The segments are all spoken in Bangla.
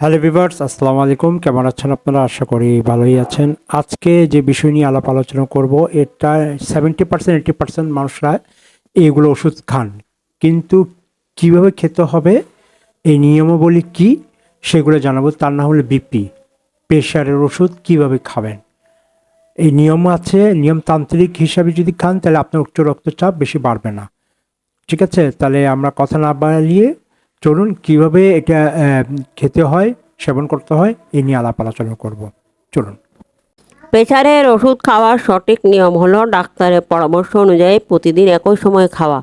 হ্যালো ভিউয়ার্স, আসসালামু আলাইকুম। কেমন আছেন আপনারা? আশা করি ভালোই আছেন। আজকে যে বিষয় নিয়ে আলাপ আলোচনা করব, এটা 70% 80% মানুষরা এগুলো ওষুধ খান, কিন্তু কিভাবে খেতে হবে, এই নিয়মাবলী কি সেগুলো জানাবো। তার না হলে বিপি, প্রেশারের ওষুধ কিভাবে খাবেন, এই নিয়ম আছে। নিয়মতান্ত্রিক হিসাবে যদি খান তাহলে আপনার উচ্চ রক্তচাপ বেশি বাড়বে না। ঠিক আছে, তাহলে আমরা কথা না বাড়িয়ে চলুন কিভাবে এটা খেতে হয়, সেবন করতে হয়, এই নিয়ে আলাপ আলোচনা করব। চলুন। প্রেসারের ওষুধ খাওয়ার সঠিক নিয়ম হলো ডাক্তারের পরামর্শ অনুযায়ী প্রতিদিন একই সময়ে খাওয়া,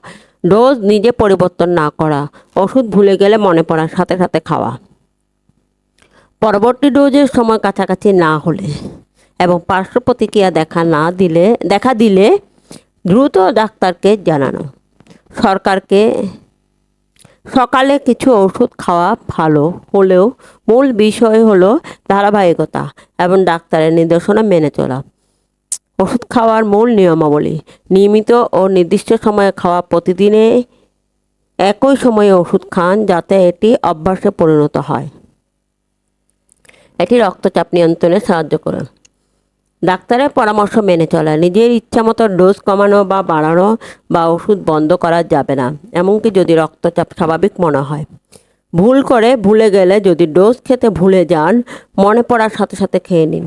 ডোজ নিজে পরিবর্তন না করা, ওষুধ ভুলে গেলে মনে পড়ার সাথে সাথে খাওয়া, পরবর্তী ডোজের সময় কাছাকাছি না হলে এবং পার্শ্ব প্রতিক্রিয়া দেখা দিলে দ্রুত ডাক্তারকে জানানো। সরকারকে সকালে কিছু ওষুধ খাওয়া ভালো হলেও মূল বিষয় হলো ধারাবাহিকতা এবং ডাক্তারের নির্দেশনা মেনে চলা। ওষুধ খাওয়ার মূল নিয়মাবলী: নিয়মিত ও নির্দিষ্ট সময়ে খাওয়া, প্রতিদিনে একই সময়ে ওষুধ খান যাতে এটি অভ্যাসে পরিণত হয়। এটি রক্তচাপ নিয়ন্ত্রণে সাহায্য করে। ডাক্তারের পরামর্শ মেনে চলা: নিজের ইচ্ছামতো ডোজ কমানো বা বাড়ানো বা ওষুধ বন্ধ করা যাবে না, এমনকি যদি রক্তচাপ স্বাভাবিক মনে হয়। ভুল করে ভুলে গেলে যদি ডোজ খেতে ভুলে যান, মনে পড়ার সাথে সাথে খেয়ে নিন।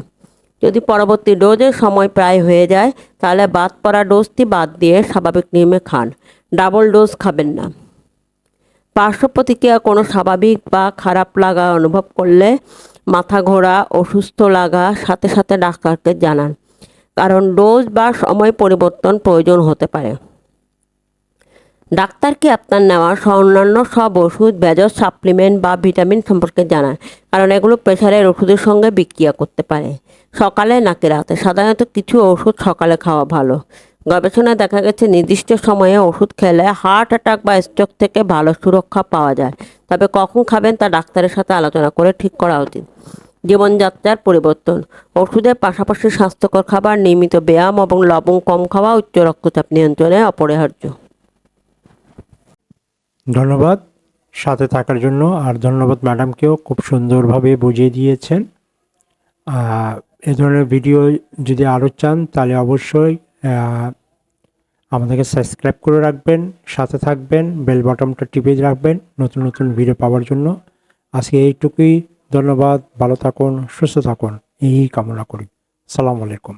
যদি পরবর্তী ডোজের সময় প্রায় হয়ে যায়, তাহলে বাদ পড়া ডোজটি বাদ দিয়ে স্বাভাবিক নিয়মে খান। ডাবল ডোজ খাবেন না। পার্শ্ব প্রতিক্রিয়া: কোনো স্বাভাবিক বা খারাপ লাগা অনুভব করলে, মাথা ঘোরা, অসুস্থ লাগা, সাথে সাথে ডাক্তারকে জানান, কারণ ডোজ বা সময় পরিবর্তন প্রয়োজন হতে পারে। ডাক্তারকে আপনার নেওয়া অন্যান্য সব ওষুধ, ভেষজ, সাপ্লিমেন্ট বা ভিটামিন সম্পর্কে জানান, কারণ এগুলো প্রেশারের ওষুধের সঙ্গে বিক্রিয়া করতে পারে। সকালে নাকি রাতে? সাধারণত কিছু ওষুধ সকালে খাওয়া ভালো। গবেষণায় দেখা গেছে নির্দিষ্ট সময়ে ওষুধ খেলে হার্ট অ্যাটাক বা স্ট্রোক থেকে ভালো সুরক্ষা পাওয়া যায়। তবে কখন খাবেন তা ডাক্তারের সাথে আলোচনা করে ঠিক করা উচিত। জীবনযাত্রার পরিবর্তন: ওষুধের পাশাপাশি স্বাস্থ্যকর খাবার, নিয়মিত ব্যায়াম এবং লবণ কম খাওয়া উচ্চ রক্তচাপ নিয়ন্ত্রণে অপরিহার্য। ধন্যবাদ সাথে থাকার জন্য, আর ধন্যবাদ ম্যাডামকেও, খুব সুন্দরভাবে বুঝিয়ে দিয়েছেন। এ ধরনের ভিডিও যদি আরও চান তাহলে অবশ্যই আমাদেরকে সাবস্ক্রাইব করে রাখবেন, সাথে থাকবেন, বেল বাটনটা টিপে রাখবেন নতুন নতুন ভিডিও পাওয়ার জন্য। আজকে এইটুকুই। ধন্যবাদ, ভালো থাকুন, সুস্থ থাকুন, এই কামনা করি। সালাম আলাইকুম।